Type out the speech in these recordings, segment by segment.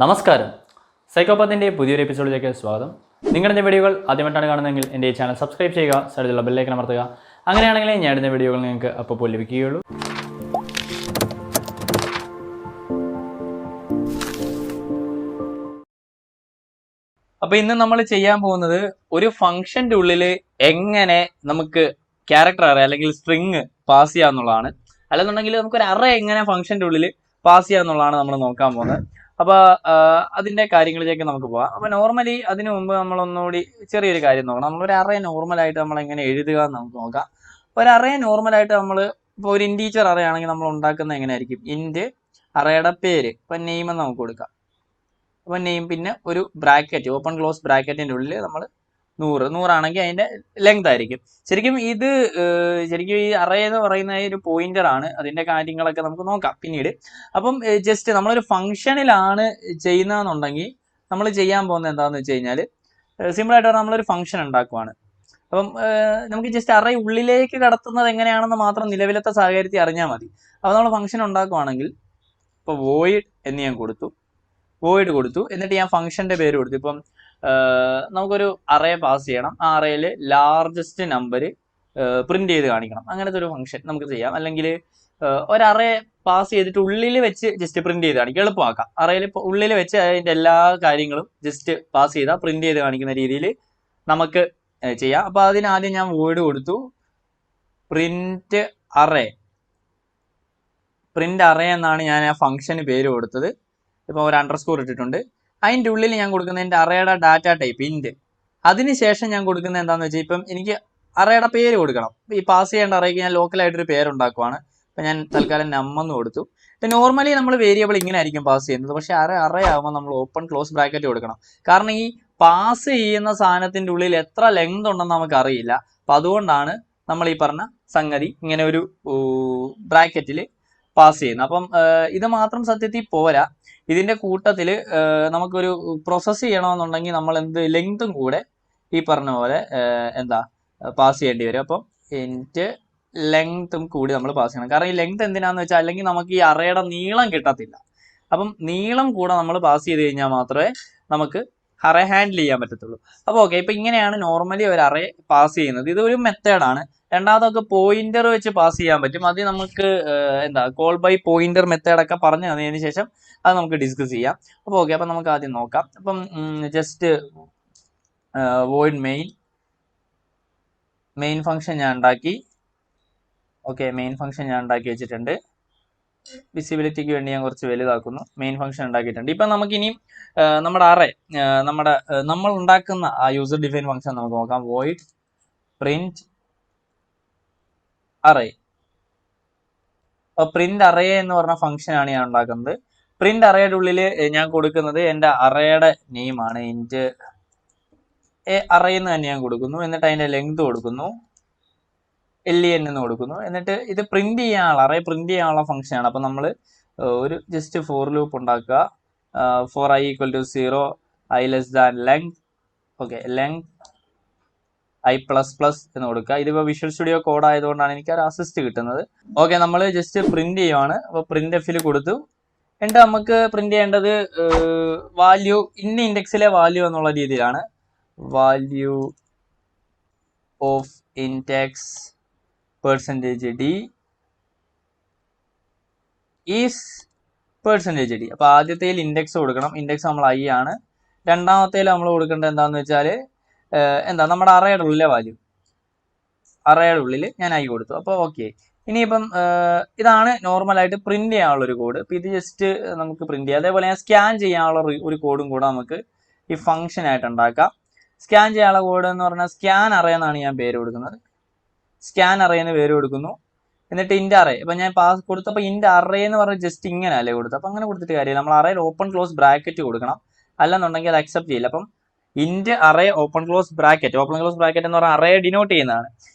നമസ്കാരം, സൈക്കോപാത്തിൻ്റെ പുതിയൊരു എപ്പിസോഡിലേക്ക് സ്വാഗതം. നിങ്ങളുടെ വീഡിയോകൾ ആദ്യമായിട്ടാണ് കാണുന്നതെങ്കിൽ എൻ്റെ ഈ ചാനൽ സബ്സ്ക്രൈബ് ചെയ്യുക, സൈഡിലുള്ള ബെല്ലൈക്കൺ അമർത്തുക. അങ്ങനെയാണെങ്കിൽ ഞാൻ ഇടുന്ന വീഡിയോകൾ നിങ്ങൾക്ക് അപ്പോൾ ലഭിക്കുകയുള്ളൂ. അപ്പോൾ ഇന്ന് നമ്മൾ ചെയ്യാൻ പോകുന്നത് ഒരു ഫംഗ്ഷൻ്റെ ഉള്ളിൽ എങ്ങനെ നമുക്ക് ക്യാരക്ടർ അറേ അല്ലെങ്കിൽ സ്ട്രിങ് പാസ് ചെയ്യാന്നുള്ളതാണ്. അല്ലെന്നുണ്ടെങ്കിൽ നമുക്കൊരു അറേ എങ്ങനെ ഫംഗ്ഷൻ്റെ ഉള്ളിൽ പാസ് ചെയ്യാന്നുള്ളതാണ് നമ്മൾ നോക്കാൻ പോകുന്നത്. അപ്പോൾ അതിൻ്റെ കാര്യങ്ങളിലേക്ക് നമുക്ക് പോകാം. അപ്പോൾ നോർമലി അതിനു മുമ്പ് നമ്മളൊന്നുകൂടി ചെറിയൊരു കാര്യം നോക്കണം. നമ്മളൊരു അറേ നോർമലായിട്ട് നമ്മൾ എങ്ങനെ എഴുതുക എന്ന് നമുക്ക് നോക്കാം. ഒരു അറേ നോർമലായിട്ട് നമ്മൾ ഇപ്പോൾ ഒരു ഇൻറ്റീജർ അറേ ആണെങ്കിൽ നമ്മൾ ഉണ്ടാക്കുന്നത് എങ്ങനെയായിരിക്കും? ഇൻറ്റ് അറേയുടെ പേര്, ഇപ്പം നെയിം എന്ന് നമുക്ക് കൊടുക്കാം. അപ്പോൾ നെയിം പിന്നെ ഒരു ബ്രാക്കറ്റ്, ഓപ്പൺ ക്ലോസ് ബ്രാക്കറ്റിൻ്റെ ഉള്ളിൽ നമ്മൾ 100 ആണെങ്കിൽ അതിൻ്റെ ലെങ്ത് ആയിരിക്കും. ശരിക്കും ഈ അറേ എന്ന് പറയുന്ന ഒരു പോയിന്റർ ആണ്. അതിൻ്റെ കാര്യങ്ങളൊക്കെ നമുക്ക് നോക്കാം പിന്നീട്. അപ്പം ജസ്റ്റ് നമ്മളൊരു ഫംഗ്ഷനിലാണ് ചെയ്യുന്നതെന്നുണ്ടെങ്കിൽ നമ്മൾ ചെയ്യാൻ പോകുന്നത് എന്താണെന്ന് വെച്ച് കഴിഞ്ഞാൽ സിമ്പിളായിട്ട് പറഞ്ഞാൽ നമ്മളൊരു ഫംഗ്ഷൻ ഉണ്ടാക്കുവാണ്. അപ്പം നമുക്ക് ജസ്റ്റ് അറേ ഉള്ളിലേക്ക് കടത്തുന്നത് എങ്ങനെയാണെന്ന് മാത്രം നിലവിലത്തെ സാഹചര്യത്തിൽ അറിഞ്ഞാൽ മതി. അപ്പോൾ നമ്മൾ ഫംഗ്ഷൻ ഉണ്ടാക്കുവാണെങ്കിൽ ഇപ്പോൾ വോയിഡ് എന്ന് ഞാൻ കൊടുത്തു, എന്നിട്ട് ഞാൻ ഫംഗ്ഷന്റെ പേര് കൊടുത്തു. ഇപ്പം നമുക്കൊരു അറേ പാസ് ചെയ്യണം. ആ അറേയിൽ ലാർജസ്റ്റ് നമ്പർ പ്രിന്റ് ചെയ്ത് കാണിക്കണം. അങ്ങനത്തെ ഒരു ഫംഗ്ഷൻ നമുക്ക് ചെയ്യാം. അല്ലെങ്കിൽ ഒരു അറേ പാസ് ചെയ്തിട്ട് ഉള്ളിൽ വെച്ച് ജസ്റ്റ് പ്രിന്റ് ചെയ്ത് കാണിക്കും, എളുപ്പമാക്കാം. അറേയിൽ ഉള്ളിൽ വെച്ച് അതിൻ്റെ എല്ലാ കാര്യങ്ങളും ജസ്റ്റ് പാസ് ചെയ്താൽ പ്രിന്റ് ചെയ്ത് കാണിക്കുന്ന രീതിയിൽ നമുക്ക് ചെയ്യാം. അപ്പോൾ അതിനാദ്യം ഞാൻ വേർഡ് കൊടുത്തു, പ്രിന്റ് അറേ എന്നാണ് ഞാൻ ആ ഫംഗ്ഷന് പേര് കൊടുത്തത്. ഇപ്പോൾ ഒരു അണ്ടർസ്കോർ ഇട്ടിട്ടുണ്ട്. അതിൻ്റെ ഉള്ളിൽ ഞാൻ കൊടുക്കുന്ന എൻ്റെ അറേയുടെ ഡാറ്റ ടൈപ്പ് ഇൻറ്റ്. അതിനുശേഷം ഞാൻ കൊടുക്കുന്നത് എന്താണെന്ന് വെച്ചാൽ ഇപ്പം എനിക്ക് അറേയുടെ പേര് കൊടുക്കണം. ഈ പാസ് ചെയ്യേണ്ട അറേക്ക് ഞാൻ ലോക്കലായിട്ടൊരു പേരുണ്ടാക്കുവാണ്. അപ്പം ഞാൻ തൽക്കാലം നമ്മെന്ന് കൊടുത്തു. നോർമലി നമ്മൾ വേരിയബിൾ ഇങ്ങനെ ആയിരിക്കും പാസ് ചെയ്യുന്നത്. പക്ഷേ അറേ ആകുമ്പോൾ നമ്മൾ ഓപ്പൺ ക്ലോസ് ബ്രാക്കറ്റ് കൊടുക്കണം. കാരണം ഈ പാസ് ചെയ്യുന്ന സാധനത്തിൻ്റെ ഉള്ളിൽ എത്ര ലെങ്ത് ഉണ്ടെന്ന് നമുക്ക് അറിയില്ല. അപ്പം അതുകൊണ്ടാണ് നമ്മൾ ഈ പറഞ്ഞ സംഗതി ഇങ്ങനെ ഒരു ബ്രാക്കറ്റിൽ പാസ് ചെയ്യുന്നത്. അപ്പം ഇത് മാത്രം സത്യത്തിൽ പോരാ. ഇതിൻ്റെ കൂട്ടത്തിൽ നമുക്കൊരു പ്രോസസ്സ് ചെയ്യണമെന്നുണ്ടെങ്കിൽ നമ്മൾ ലെങ്തും കൂടെ ഈ പറഞ്ഞ പോലെ പാസ് ചെയ്യേണ്ടി വരും. അപ്പം ഇൻറ്റ് ലെങ്ത്തും കൂടി നമ്മൾ പാസ് ചെയ്യണം. കാരണം ഈ ലെങ്ത് എന്തിനാന്ന് വെച്ചാൽ അല്ലെങ്കിൽ നമുക്ക് ഈ അറേയുടെ നീളം കിട്ടത്തില്ല. അപ്പം നീളം കൂടെ നമ്മൾ പാസ് ചെയ്ത് കഴിഞ്ഞാൽ മാത്രമേ നമുക്ക് അറേ ഹാൻഡിൽ ചെയ്യാൻ പറ്റത്തുള്ളൂ. അപ്പോൾ ഓക്കെ, ഇപ്പം ഇങ്ങനെയാണ് നോർമലി ഒരു അറേ പാസ് ചെയ്യുന്നത്. ഇതൊരു മെത്തേഡാണ്. രണ്ടാമതൊക്കെ പോയിന്റർ വെച്ച് പാസ് ചെയ്യാൻ പറ്റും. അത് നമുക്ക് കോൾ ബൈ പോയിന്റർ മെത്തേഡൊക്കെ പറഞ്ഞു തന്നതിന് ശേഷം അത് നമുക്ക് ഡിസ്കസ് ചെയ്യാം. അപ്പോൾ ഓക്കെ, അപ്പം നമുക്ക് ആദ്യം നോക്കാം. അപ്പം ജസ്റ്റ് വോയിഡ് മെയിൻ ഫംഗ്ഷൻ ഞാൻ ഉണ്ടാക്കി. ഓക്കെ, മെയിൻ ഫംഗ്ഷൻ ഞാൻ ഉണ്ടാക്കി വെച്ചിട്ടുണ്ട്. വിസിബിലിറ്റിക്ക് വേണ്ടി ഞാൻ കുറച്ച് വലുതാക്കുന്നു. മെയിൻ ഫംഗ്ഷൻ ഉണ്ടാക്കിയിട്ടുണ്ട്. ഇപ്പം നമുക്കിനിയും നമ്മുടെ അറേ നമ്മൾ ഉണ്ടാക്കുന്ന ആ യൂസർ ഡിഫൈൻ ഫംഗ്ഷൻ നമുക്ക് നോക്കാം. Void print array. അപ്പോൾ പ്രിന്റ് അറേ എന്ന് പറഞ്ഞ ഫംഗ്ഷനാണ് ഞാൻ ഉണ്ടാക്കുന്നത്. പ്രിന്റ് അറേയുടെ ഉള്ളിൽ ഞാൻ കൊടുക്കുന്നത് എൻ്റെ അറേയുടെ നെയിമാണ്. ഇൻറ്റ് അറേ എന്ന് തന്നെ ഞാൻ കൊടുക്കുന്നു. എന്നിട്ട് അതിൻ്റെ ലെങ്ത് കൊടുക്കുന്നു, len എന്ന് കൊടുക്കുന്നു. എന്നിട്ട് ഇത് പ്രിന്റ് ചെയ്യാനുള്ള അറേ പ്രിന്റ് ചെയ്യാനുള്ള ഫംഗ്ഷനാണ്. അപ്പം നമ്മൾ ഒരു ജസ്റ്റ് ഫോർ ലൂപ്പ് ഉണ്ടാക്കുക. For i = 0, i less than length. Okay, length i++ എന്ന് കൊടുക്കുക. ഇതിപ്പോൾ വിഷ്വൽ സ്റ്റുഡിയോ കോഡ് ആയതുകൊണ്ടാണ് എനിക്ക് ഒരു അസിസ്റ്റ് കിട്ടുന്നത്. ഓക്കെ, നമ്മൾ ജസ്റ്റ് പ്രിന്റ് ചെയ്യുവാണ്. അപ്പോൾ പ്രിന്റ് എഫിൽ കൊടുത്തു. എന്നിട്ട് നമുക്ക് പ്രിന്റ് ചെയ്യേണ്ടത് വാല്യൂ ഇന്ന ഇൻഡെക്സിലെ വാല്യൂ എന്നുള്ള രീതിയിലാണ്. Value of index %d is %d. അപ്പോൾ ആദ്യത്തേൽ ഇൻഡെക്സ് കൊടുക്കണം. ഇൻഡെക്സ് നമ്മൾ i ആണ്. രണ്ടാമത്തേൽ നമ്മൾ കൊടുക്കേണ്ടത് എന്താണെന്ന് വെച്ചാൽ നമ്മുടെ അറേയുടെ ഉള്ളിലെ വാല്യൂ. അറേയുടെ ഉള്ളിൽ ഞാൻ i കൊടുത്തു. അപ്പോൾ ഓക്കെ, ഇനിയിപ്പം ഇതാണ് നോർമലായിട്ട് പ്രിന്റ് ചെയ്യാനുള്ളൊരു കോഡ്. അപ്പോൾ ഇത് ജസ്റ്റ് നമുക്ക് പ്രിന്റ് ചെയ്യാം. അതേപോലെ ഞാൻ സ്കാൻ ചെയ്യാനുള്ള ഒരു കോഡും കൂടെ നമുക്ക് ഈ ഫംഗ്ഷനായിട്ട് ഉണ്ടാക്കാം. സ്കാൻ ചെയ്യാനുള്ള കോഡ് എന്ന് പറഞ്ഞാൽ സ്കാൻ അറേ എന്നാണ് ഞാൻ പേര് കൊടുക്കുന്നത്. സ്കാൻ അറേ എന്ന് പേര് കൊടുക്കുന്നു. എന്നിട്ട് ഇൻറ്റ് അറേ. അപ്പം ഞാൻ പാസ് കൊടുത്തപ്പോൾ ഇൻറ്റ് അറേ എന്ന് പറഞ്ഞാൽ ജസ്റ്റ് ഇങ്ങനെ അല്ലേ കൊടുത്തത്. അപ്പം അങ്ങനെ കൊടുത്തിട്ട് കാര്യമില്ല. നമ്മൾ അറേയിൽ ഓപ്പൺ ക്ലോസ് ബ്രാക്കറ്റ് കൊടുക്കണം. അല്ലെന്നുണ്ടെങ്കിൽ അത് അക്സെപ്റ്റ് ചെയ്യില്ല. അപ്പം ഇൻറ്റ് അറേ ഓപ്പൺ ക്ലോസ് ബ്രാക്കറ്റ് എന്ന് പറഞ്ഞാൽ അറേ ഡിനോട്ട് ചെയ്യുന്നതാണ്.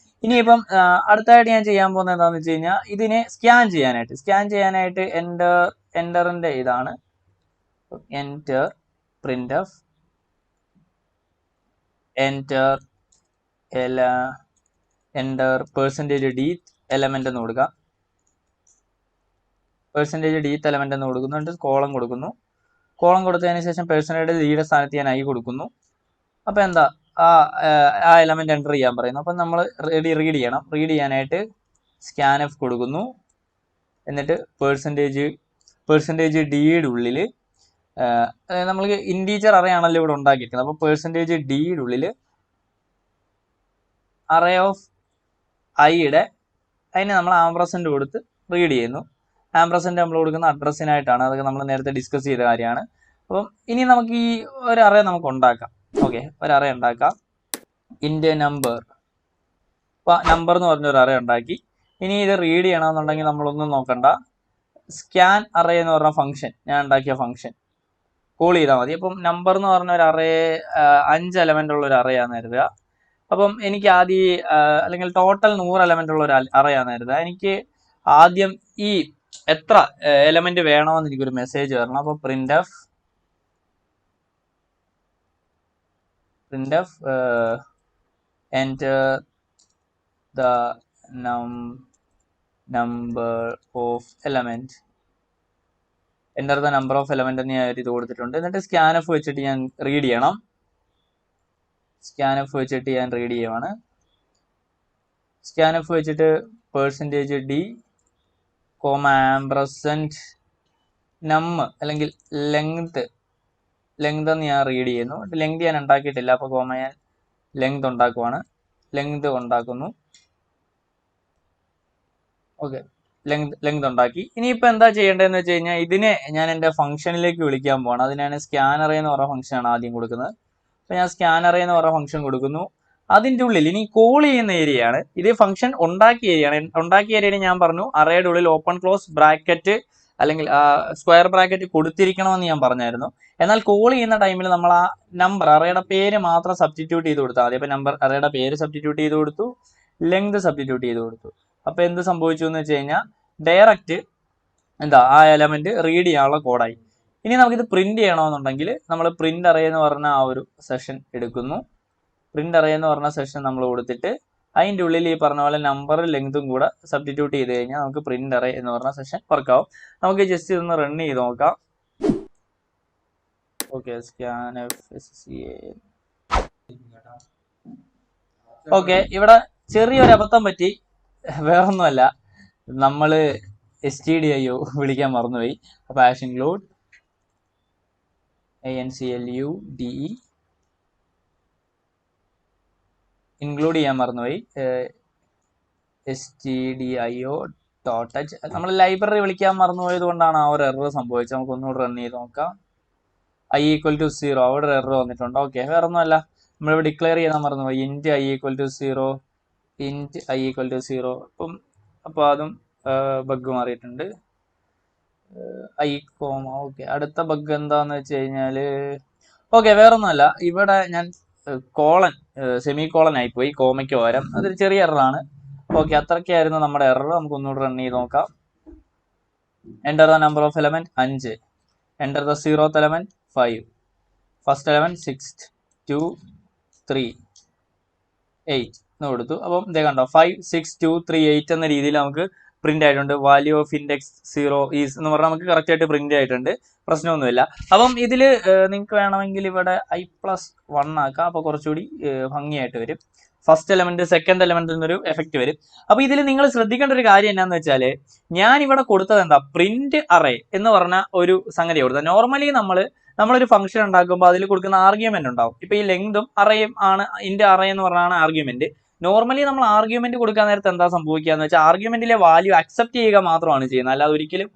ഇനിയിപ്പം അടുത്തായിട്ട് ഞാൻ ചെയ്യാൻ പോകുന്നത് എന്താണെന്ന് വെച്ച് കഴിഞ്ഞാൽ ഇതിനെ സ്കാൻ ചെയ്യാനായിട്ട് എൻ്ററിൻ്റെ ഇതാണ് enter printf enter enter %d element എന്ന് കൊടുക്കുക. %d element എന്ന് കൊടുക്കുന്നു. കോളം കൊടുക്കുന്നു. കോളം കൊടുത്തതിന് ശേഷം പേഴ്സണേജ് ഡിയുടെ സ്ഥാനത്ത് ഞാൻ ഐ കൊടുക്കുന്നു. അപ്പോൾ എന്താ ആ എലമെന്റ് എൻ്റർ ചെയ്യാൻ പറയുന്നു. അപ്പം നമ്മൾ റീഡ് ചെയ്യണം. റീഡ് ചെയ്യാനായിട്ട് സ്കാൻഎഫ് കൊടുക്കുന്നു. എന്നിട്ട് പേഴ്സൻറ്റേജ് ഡിയുടെ ഉള്ളിൽ നമ്മൾക്ക് ഇൻറ്റീജർ അറേ ആണല്ലോ ഇവിടെ ഉണ്ടാക്കിയിരിക്കുന്നത്. അപ്പോൾ പേഴ്സൻറ്റേജ് ഡിയുടെ ഉള്ളിൽ അറേ ഓഫ് ഐയുടെ അതിന് നമ്മൾ ആംപ്രസൻറ്റ് കൊടുത്ത് റീഡ് ചെയ്യുന്നു. ആംപ്രസൻറ്റ് നമ്മൾ കൊടുക്കുന്ന അഡ്രസ്സിനായിട്ടാണ്. അതൊക്കെ നമ്മൾ നേരത്തെ ഡിസ്കസ് ചെയ്ത കാര്യമാണ്. അപ്പം ഇനി നമുക്ക് ഈ ഒരു അറേ നമുക്ക് ഉണ്ടാക്കാം. ഓക്കെ, ഒരു അറേ ഉണ്ടാക്കാം. ഇൻറ്റ് നമ്പർ, അപ്പോൾ നമ്പർ എന്ന് പറഞ്ഞൊരു അറേ ഉണ്ടാക്കി. ഇനി ഇത് റീഡ് ചെയ്യണമെന്നുണ്ടെങ്കിൽ നമ്മളൊന്നും നോക്കണ്ട, സ്കാൻ അറേ എന്ന് പറഞ്ഞ ഫംഗ്ഷൻ, ഞാൻ ഉണ്ടാക്കിയ ഫംഗ്ഷൻ കോൾ ചെയ്താൽ മതി. അപ്പം നമ്പർ എന്ന് പറഞ്ഞ ഒരു അറേ 5 എലമെൻ്റ് ഉള്ള ഒരു അറേയാണെന്ന് കരുതുക. അപ്പം എനിക്ക് ആദ്യം അല്ലെങ്കിൽ ടോട്ടൽ 100 എലമെൻ്റ് ഉള്ള ഒരു അറേയാണെന്ന് കരുതുക. എനിക്ക് ആദ്യം ഈ എത്ര എലമെന്റ് വേണമെന്ന് എനിക്കൊരു മെസ്സേജ് വരണം. അപ്പോൾ print F enter the number of element, enter the number of element എന്ന് ഞാൻ ഇത് കൊടുത്തിട്ടുണ്ട്. എന്നിട്ട് സ്കാൻഎഫ് വെച്ചിട്ട് ഞാൻ റീഡ് ചെയ്യണം. സ്കാൻഎഫ് വെച്ചിട്ട് ഞാൻ റീഡ് ചെയ്യുവാണ്. സ്കാൻഎഫ് വെച്ചിട്ട് പേഴ്സൻറ്റേജ് ഡി കോമ ആംപ്രസൻറ്റ് നം അല്ലെങ്കിൽ ലെങ്ത് എന്ന് ഞാൻ റീഡ് ചെയ്യുന്നു. ലെങ്ത് ഞാൻ ഉണ്ടാക്കിയിട്ടില്ല, അപ്പോൾ കോമ ഞാൻ ലെങ്ത് ഉണ്ടാക്കുവാണ്. ലെങ്ത് ഉണ്ടാക്കുന്നു. ഓക്കെ, ലെങ്ത് ഉണ്ടാക്കി. ഇനിയിപ്പോൾ എന്താ ചെയ്യേണ്ടതെന്ന് വെച്ച് കഴിഞ്ഞാൽ ഇതിനെ ഞാൻ എൻ്റെ ഫംഗ്ഷനിലേക്ക് വിളിക്കാൻ പോവാണ്. അതിനാണ് സ്കാനറേ എന്ന് പറയുന്ന ഫംഗ്ഷനാണ് ആദ്യം കൊടുക്കുന്നത്. അപ്പോൾ ഞാൻ സ്കാനറേ എന്ന് പറയുന്ന ഫംഗ്ഷൻ കൊടുക്കുന്നു. അതിൻ്റെ ഉള്ളിൽ ഇനി കോൾ ചെയ്യുന്ന ഏരിയയാണ് ഇത്. ഫംഗ്ഷൻ ഉണ്ടാക്കിയ ഏരിയയാണ്. ഉണ്ടാക്കിയ ഏരിയയിൽ ഞാൻ പറഞ്ഞു അറേയുടെ ഉള്ളിൽ ഓപ്പൺ ക്ലോസ് ബ്രാക്കറ്റ് അല്ലെങ്കിൽ സ്ക്വയർ ബ്രാക്കറ്റ് കൊടുത്തിരിക്കണമെന്ന് ഞാൻ പറഞ്ഞായിരുന്നു. എന്നാൽ കോൾ ചെയ്യുന്ന ടൈമിൽ നമ്മൾ ആ നമ്പർ അറേയുടെ പേര് മാത്രം സബ്സ്റ്റിറ്റ്യൂട്ട് ചെയ്ത് കൊടുത്താൽ മതി. അപ്പോൾ നമ്പർ അറേയുടെ പേര് സബ്സ്റ്റിറ്റ്യൂട്ട് ചെയ്ത് കൊടുത്തു, ലെങ്ത് സബ്സ്റ്റിറ്റ്യൂട്ട് ചെയ്ത് കൊടുത്തു. അപ്പോൾ എന്ത് സംഭവിച്ചു എന്ന് വെച്ച് കഴിഞ്ഞാൽ ഡയറക്റ്റ് ആ എലമെന്റ് റീഡ് ചെയ്യാനുള്ള കോഡായി. ഇനി നമുക്കിത് പ്രിന്റ് ചെയ്യണമെന്നുണ്ടെങ്കിൽ നമ്മൾ പ്രിന്റ് അറേ എന്ന് പറഞ്ഞ ആ ഒരു സെഷൻ എടുക്കുന്നു. പ്രിന്റ് അറേ എന്ന് പറഞ്ഞ സെഷൻ നമ്മൾ കൊടുത്തിട്ട് അതിൻ്റെ ഉള്ളിൽ ഈ പറഞ്ഞ പോലെ നമ്പറും ലെങ്തും കൂടെ സബ്സ്റ്റിറ്റ്യൂട്ട് ചെയ്ത് കഴിഞ്ഞാൽ നമുക്ക് പ്രിന്റ് അറേ എന്ന് പറഞ്ഞ സെഷൻ വർക്കാവും. നമുക്ക് ജസ്റ്റ് ഇതൊന്ന് റൺ ചെയ്ത് നോക്കാം. ഓക്കെ, ഓക്കെ, ഇവിടെ ചെറിയൊരു അബദ്ധം പറ്റി. വേറൊന്നുമല്ല, നമ്മൾ stdio വിളിക്കാൻ മറന്നുപോയി. അപ്പോൾ ആഷ് ഇൻക്ലൂഡ് ANCLUDE ഇൻക്ലൂഡ് ചെയ്യാൻ മറന്നുപോയി. stdio.h നമ്മൾ ലൈബ്രറി വിളിക്കാൻ മറന്നുപോയത് കൊണ്ടാണ് ആ ഒരു എറർ സംഭവിച്ചത്. നമുക്ക് ഒന്നുകൂടെ റൺ ചെയ്ത് നോക്കാം. i = 0 അവിടെ ഒരു എറർ വന്നിട്ടുണ്ട്. ഓക്കെ, വേറെ ഒന്നുമല്ല, നമ്മളിവിടെ ഡിക്ലെയർ ചെയ്യാൻ മറന്നുപോയി. int i = 0. അപ്പോൾ അതും ബഗ് മാറിയിട്ടുണ്ട്. ഓക്കെ, അടുത്ത ബഗ് എന്താന്ന് വെച്ച് കഴിഞ്ഞാൽ ഓക്കെ വേറെ ഒന്നുമല്ല, ഇവിടെ ഞാൻ സെമി കോളൻ ആയിപ്പോയി കോമയ്ക്ക് പകരം. അതൊരു ചെറിയ എററാണ്. ഓക്കെ, അത്രയ്ക്കായിരുന്നു നമ്മുടെ എറർ. നമുക്ക് ഒന്നുകൂടെ റൺ ചെയ്ത് നോക്കാം. Enter the number of element 5, enter the 0th element 5, first element 6, 2, 3, 8 എന്ന് കൊടുത്തു. അപ്പം ഇതേ കണ്ടോ 5, 6, 2, 3, 8 എന്ന രീതിയിൽ നമുക്ക് പ്രിന്റ് ആയിട്ടുണ്ട്. വാല്യൂ ഓഫ് ഇൻഡെക്സ് 0 ഈസ് എന്ന് പറഞ്ഞാൽ നമുക്ക് കറക്റ്റ് ആയിട്ട് പ്രിന്റ് ആയിട്ടുണ്ട്. പ്രശ്നമൊന്നുമില്ല. അപ്പം ഇതിൽ നിങ്ങൾക്ക് വേണമെങ്കിൽ ഇവിടെ i+1 ആക്കാം. അപ്പോൾ കുറച്ചുകൂടി ഭംഗിയായിട്ട് വരും. ഫസ്റ്റ് എലമെന്റ് സെക്കൻഡ് എലമെന്റിൽ നിന്നൊരു എഫക്റ്റ് വരും. അപ്പോൾ ഇതിൽ നിങ്ങൾ ശ്രദ്ധിക്കേണ്ട ഒരു കാര്യം എന്താണെന്ന് വെച്ചാൽ ഞാൻ ഇവിടെ കൊടുത്തത് പ്രിന്റ് അറേ എന്ന് പറഞ്ഞ ഒരു സംഗതി കൊടുത്തത്. നോർമലി നമ്മളൊരു ഫംഗ്ഷൻ ഉണ്ടാക്കുമ്പോൾ അതിൽ കൊടുക്കുന്ന ആർഗ്യുമെന്റ് ഉണ്ടാവും. ഇപ്പൊ ഈ ലെങ്തും അറേയും ആണ് ഇന്റെ അറേ എന്ന് പറഞ്ഞാണ് ആർഗ്യുമെന്റ്. നോർമലി നമ്മൾ ആർഗ്യുമെന്റ് കൊടുക്കാൻ നേരത്തെ എന്താ സംഭവിക്കുക എന്ന് വെച്ചാൽ ആർഗ്യുമെന്റിലെ വാല്യൂ അക്സെപ്റ്റ് ചെയ്യുക മാത്രമാണ് ചെയ്യുന്നത്. അല്ലാതെ ഒരിക്കലും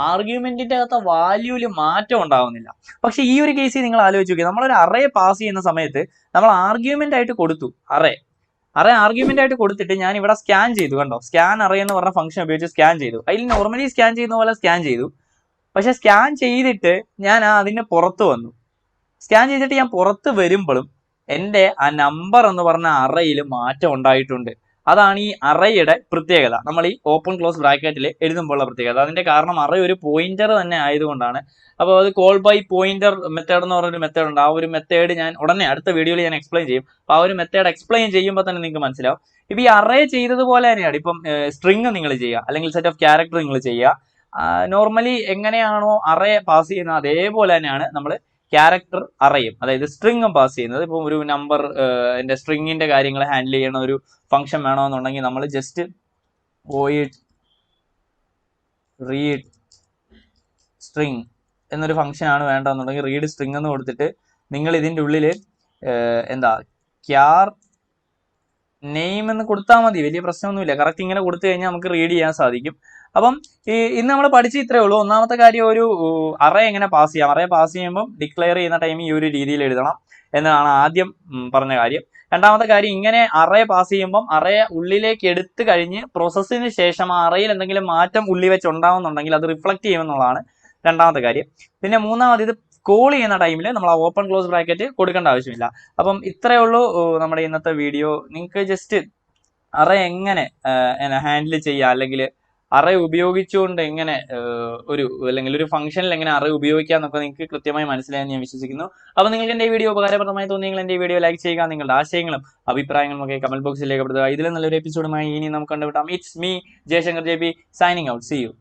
ആർഗ്യുമെന്റിന്റെ അകത്ത വാല്യൂല് മാറ്റം ഉണ്ടാവുന്നില്ല. പക്ഷെ ഈ ഒരു കേസിൽ നിങ്ങൾ ആലോചിച്ച് നോക്കിയാൽ നമ്മളൊരു അറേ പാസ് ചെയ്യുന്ന സമയത്ത് നമ്മൾ ആർഗ്യുമെന്റ് ആയിട്ട് കൊടുത്തു. അറേ ആർഗ്യുമെന്റ് ആയിട്ട് കൊടുത്തിട്ട് ഞാൻ ഇവിടെ സ്കാൻ ചെയ്തു. കണ്ടോ, സ്കാൻ അറേ എന്ന് പറഞ്ഞ ഫംഗ്ഷൻ ഉപയോഗിച്ച് സ്കാൻ ചെയ്തു. അതിൽ നോർമലി സ്കാൻ ചെയ്യുന്ന പോലെ സ്കാൻ ചെയ്തു. പക്ഷെ സ്കാൻ ചെയ്തിട്ട് ഞാൻ അതിന് പുറത്ത് വന്നു. സ്കാൻ ചെയ്തിട്ട് ഞാൻ പുറത്ത് വരുമ്പോഴും എൻ്റെ ആ നമ്പർ എന്ന് പറഞ്ഞ അറയിൽ മാറ്റം ഉണ്ടായിട്ടുണ്ട്. അതാണ് ഈ അറയുടെ പ്രത്യേകത. നമ്മൾ ഈ ഓപ്പൺ ക്ലോസ് ബ്രാക്കറ്റിൽ എഴുതുമ്പോഴുള്ള പ്രത്യേകത. അതിന്റെ കാരണം അറേ ഒരു പോയിന്റർ തന്നെ ആയതുകൊണ്ടാണ്. അപ്പോൾ അത് കോൾ ബൈ പോയിന്റർ മെത്തേഡ് എന്ന് പറഞ്ഞൊരു മെത്തേഡ് ഉണ്ട്. ആ ഒരു മെത്തേഡ് ഞാൻ ഉടനെ അടുത്ത വീഡിയോയിൽ ഞാൻ എക്സ്പ്ലെയിൻ ചെയ്യും. അപ്പോൾ ആ ഒരു മെത്തേഡ് എക്സ്പ്ലെയിൻ ചെയ്യുമ്പോൾ തന്നെ നിങ്ങൾക്ക് മനസ്സിലാവും. ഇപ്പം ഈ അറേ ചെയ്തതുപോലെ തന്നെയാണ് ഇപ്പം സ്ട്രിങ് നിങ്ങൾ ചെയ്യുക അല്ലെങ്കിൽ സെറ്റ് ഓഫ് ക്യാരക്ടർ നിങ്ങൾ ചെയ്യുക. നോർമലി എങ്ങനെയാണോ അറേ പാസ് ചെയ്യുന്നത് അതേപോലെ തന്നെയാണ് നമ്മൾ ക്യാരക്ടർ അറയും, അതായത് സ്ട്രിങ്ങും പാസ് ചെയ്യുന്നത്. ഇപ്പം ഒരു നമ്പർ എൻ്റെ സ്ട്രിങ്ങിന്റെ കാര്യങ്ങൾ ഹാൻഡിൽ ചെയ്യണ ഒരു ഫംഗ്ഷൻ വേണമെന്നുണ്ടെങ്കിൽ നമ്മൾ ജസ്റ്റ് void റീഡ് സ്ട്രിങ് എന്നൊരു ഫംഗ്ഷൻ ആണ് വേണ്ടതെന്നുണ്ടെങ്കിൽ റീഡ് സ്ട്രിങ് എന്ന് കൊടുത്തിട്ട് നിങ്ങൾ ഇതിൻ്റെ ഉള്ളിൽ എന്താ ക്യാർ നെയിം എന്ന് കൊടുത്താൽ മതി, വലിയ പ്രശ്നമൊന്നുമില്ല. കറക്റ്റ് ഇങ്ങനെ കൊടുത്തു കഴിഞ്ഞാൽ നമുക്ക് റീഡ് ചെയ്യാൻ സാധിക്കും. അപ്പം ഇന്ന് നമ്മൾ പഠിച്ച ഇത്രയേ ഉള്ളൂ. ഒന്നാമത്തെ കാര്യം ഒരു അറേ എങ്ങനെ പാസ് ചെയ്യാം. അറേ പാസ് ചെയ്യുമ്പോൾ ഡിക്ലെയർ ചെയ്യുന്ന ടൈം ഈ ഒരു രീതിയിൽ എഴുതണം എന്നതാണ് ആദ്യം പറഞ്ഞ കാര്യം. രണ്ടാമത്തെ കാര്യം, ഇങ്ങനെ അറേ പാസ് ചെയ്യുമ്പം അറേ ഉള്ളിലേക്ക് എടുത്തു കഴിഞ്ഞ് പ്രോസസ്സിന് ശേഷം ആ അറയിൽ എന്തെങ്കിലും മാറ്റം ഉള്ളി വെച്ച് ഉണ്ടാവുന്നുണ്ടെങ്കിൽ അത് റിഫ്ലക്ട് ചെയ്യുമെന്നുള്ളതാണ് രണ്ടാമത്തെ കാര്യം. പിന്നെ മൂന്നാമത്, ഇത് കോൾ ചെയ്യുന്ന ടൈമിൽ നമ്മൾ ആ ഓപ്പൺ ക്ലോസ് ബ്രാക്കറ്റ് കൊടുക്കേണ്ട ആവശ്യമില്ല. അപ്പം ഇത്രയേ ഉള്ളൂ നമ്മുടെ ഇന്നത്തെ വീഡിയോ. നിങ്ങൾക്ക് ജസ്റ്റ് അറേ എങ്ങനെ ഹാൻഡിൽ ചെയ്യുക, അല്ലെങ്കിൽ അറേ ഉപയോഗിച്ചുകൊണ്ട് എങ്ങനെ അല്ലെങ്കിൽ ഒരു ഫംഗ്ഷനിൽ എങ്ങനെ അറേ ഉപയോഗിക്കുക എന്നൊക്കെ നിങ്ങൾക്ക് കൃത്യമായി മനസ്സിലായെന്ന് ഞാൻ വിശ്വസിക്കുന്നു. അപ്പോൾ നിങ്ങൾക്ക് എൻ്റെ ഈ വീഡിയോ ഉപകാരപ്രദമായി തോന്നിയെങ്കിൽ എൻ്റെ ഈ വീഡിയോ ലൈക്ക് ചെയ്യുക, നിങ്ങളുടെ ആശയങ്ങളും അഭിപ്രായങ്ങളും ഒക്കെ കമന്റ് ബോക്സിൽ രേഖപ്പെടുത്തുക. ഇതിലും നല്ലൊരു എപ്പിസോഡുമായി ഇനി നമുക്ക് കണ്ടുവിട്ടാം. It's me Jayashankar JP signing out. See U.